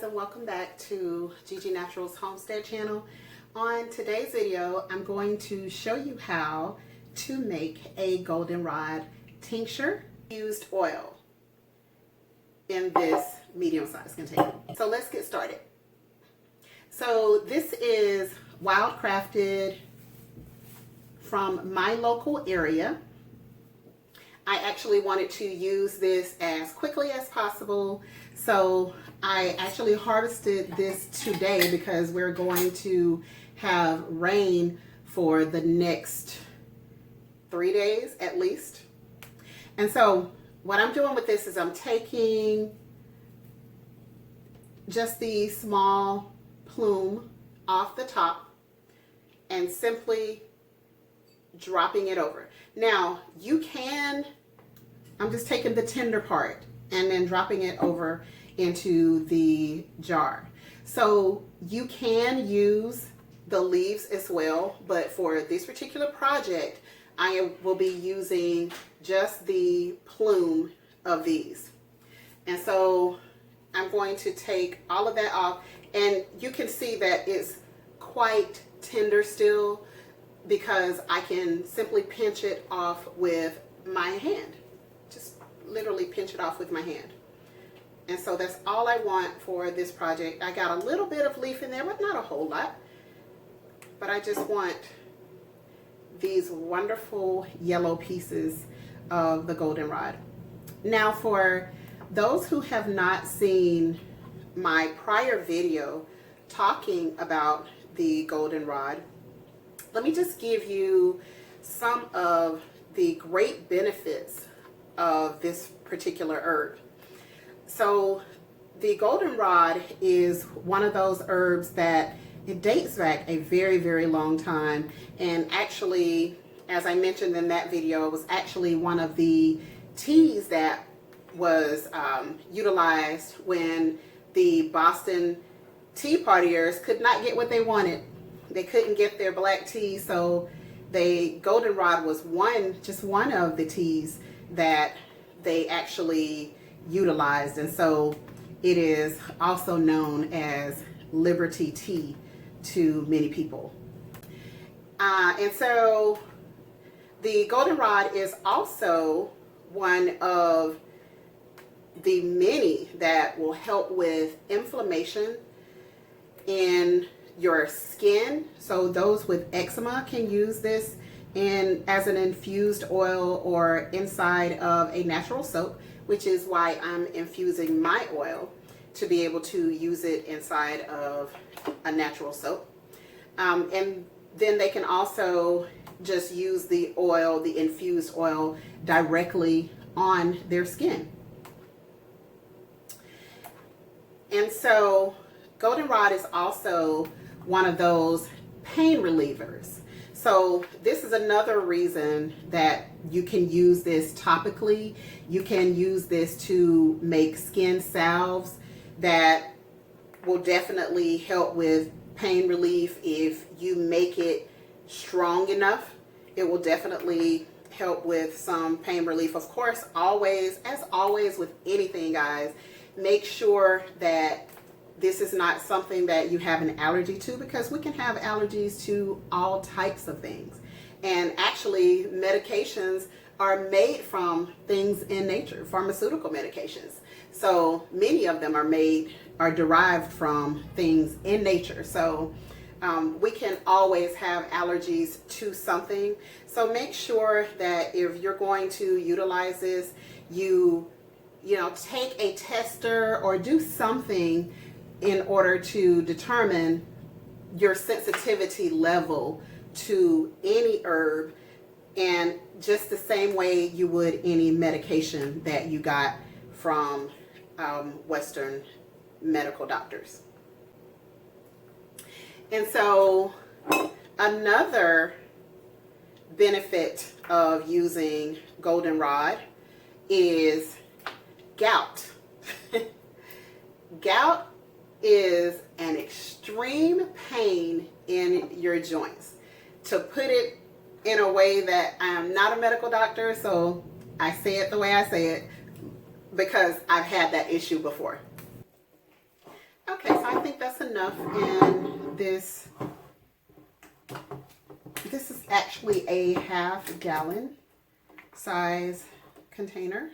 And welcome back to Gigi Naturals Homestead channel. On today's video, I'm going to show you how to make a goldenrod tincture infused oil in this medium-sized container. So let's get started. So this is wildcrafted from my local area. I actually wanted to use this as quickly as possible, so I actually harvested this today because we're going to have rain for the next 3 days at least. And so what I'm doing with this is I'm taking just the small plume off the top and simply dropping it over. Now you can, I'm just taking the tender part and then dropping it over into the jar. So you can use the leaves as well, but for this particular project I will be using just the plume of these. And so I'm going to take all of that off, and you can see that it's quite tender still because I can simply pinch it off with my hand. Just literally pinch it off with my hand. And so that's all I want for this project. I got a little bit of leaf in there, but not a whole lot. But I just want these wonderful yellow pieces of the goldenrod. Now for those who have not seen my prior video talking about the goldenrod, let me just give you some of the great benefits of this particular herb. So the goldenrod is one of those herbs that it dates back a very, very long time. And actually, as I mentioned in that video, it was actually one of the teas that was utilized when the Boston Tea Partiers could not get what they wanted. They couldn't get their black tea, so goldenrod was just one of the teas that they actually utilized, and so it is also known as Liberty tea to many people. And so the goldenrod is also one of the many that will help with inflammation in your skin. So those with eczema can use this as an infused oil or inside of a natural soap, which is why I'm infusing my oil to be able to use it inside of a natural soap. And then they can also just use the oil, the infused oil, directly on their skin. And so goldenrod is also one of those pain relievers. So this is another reason that you can use this topically. You can use this to make skin salves that will definitely help with pain relief. If you make it strong enough, it will definitely help with some pain relief. Of course, always, as always with anything, guys, make sure that this is not something that you have an allergy to, because we can have allergies to all types of things. And actually, medications are made from things in nature, pharmaceutical medications. So many of them are derived from things in nature. So we can always have allergies to something. So make sure that if you're going to utilize this, you take a tester or do something in order to determine your sensitivity level to any herb, and just the same way you would any medication that you got from Western medical doctors. And so another benefit of using goldenrod is gout. Gout is an extreme pain in your joints. To put it in a way that I'm not a medical doctor, so I say it the way I say it because I've had that issue before. enough in this. This is actually a half-gallon size container.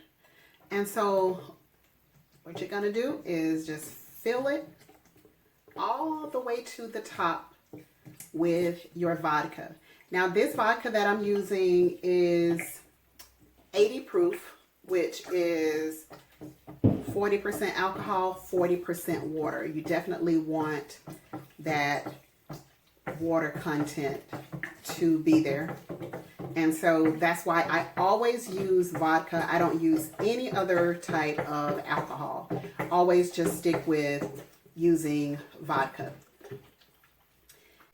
And so what you're going to do is just fill it all the way to the top with your vodka. Now this vodka that I'm using is 80 proof, which is 40% alcohol, 40% water. You definitely want that water content to be there. And so that's why I always use vodka. I don't use any other type of alcohol. Always just stick with using vodka.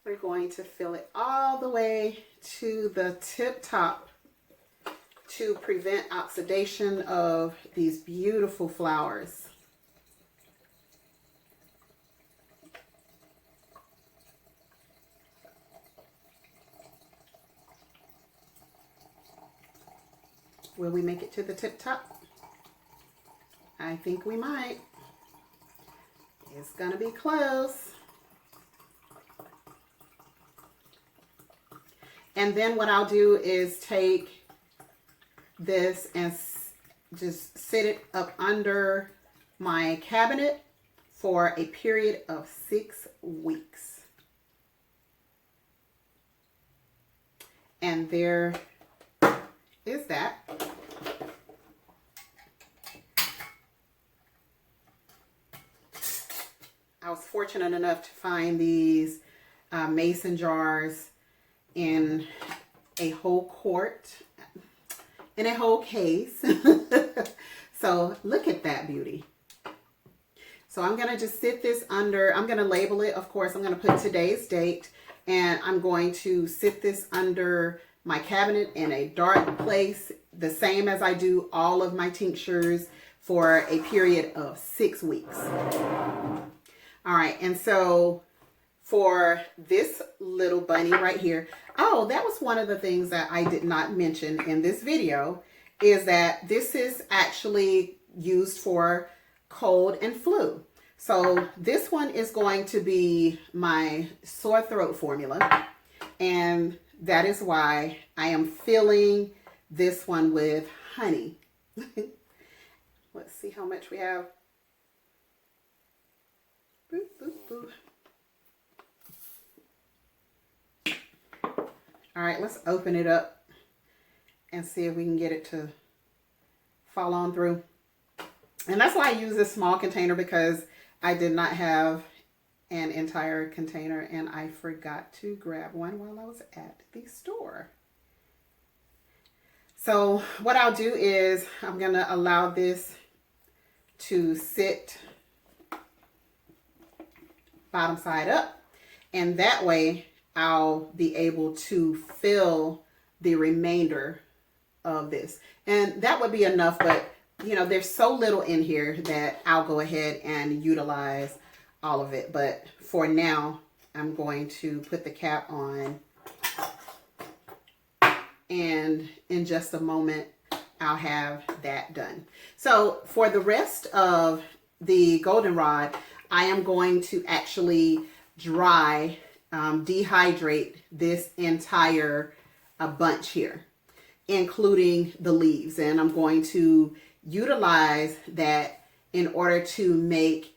We're going to fill it all the way to the tip top to prevent oxidation of these beautiful flowers. Will we make it to the tip top? I think we might. It's gonna be close. And then what I'll do is take this and just sit it up under my cabinet for a period of 6 weeks. And there is that. I was fortunate enough to find these mason jars in a whole quart, in a whole case. So look at that beauty. So I'm going to just sit this under, I'm going to label it. Of course, I'm going to put today's date, and I'm going to sit this under my cabinet in a dark place, the same as I do all of my tinctures, for a period of 6 weeks. All right, and so for this little bunny right here, oh, that was one of the things that I did not mention in this video, is that this is actually used for cold and flu. So this one is going to be my sore throat formula, and that is why I am filling this one with honey. Let's see how much we have. Boop, boop, boop. All right, let's open it up and see if we can get it to fall on through. And that's why I use this small container, because I did not have an entire container and I forgot to grab one while I was at the store. So what I'll do is I'm going to allow this to sit bottom side up, and that way I'll be able to fill the remainder of this. And that would be enough, but you know, there's so little in here that I'll go ahead and utilize all of it. But for now, I'm going to put the cap on, and in just a moment, I'll have that done. So for the rest of the goldenrod, I am going to actually dry, dehydrate this entire bunch here, including the leaves. And I'm going to utilize that in order to make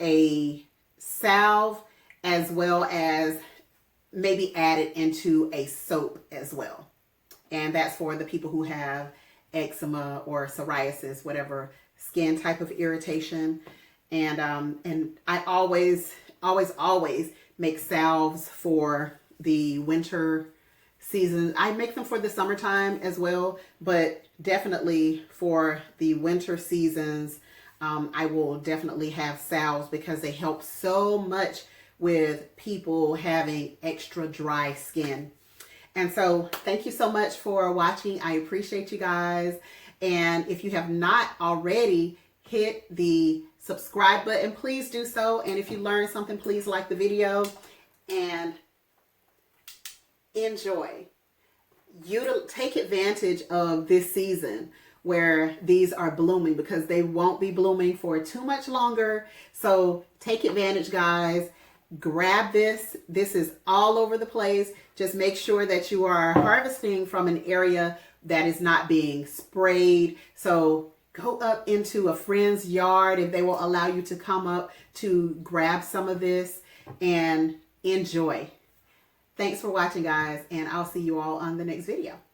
a salve, as well as maybe add it into a soap as well. And that's for the people who have eczema or psoriasis, whatever skin type of irritation. And I always make salves for the winter season. I make them for the summertime as well, but definitely for the winter seasons, I will definitely have salves, because they help so much with people having extra dry skin. And so thank you so much for watching. I appreciate you guys. And if you have not already, hit the subscribe button. Please do so. And if you learned something, please like the video and enjoy. Take advantage of this season where these are blooming, because they won't be blooming for too much longer. So take advantage, guys. grab this. This is all over the place. Just make sure that you are harvesting from an area that is not being sprayed. So go up into a friend's yard if they will allow you to come up to grab some of this and enjoy. Thanks for watching, guys, and I'll see you all on the next video.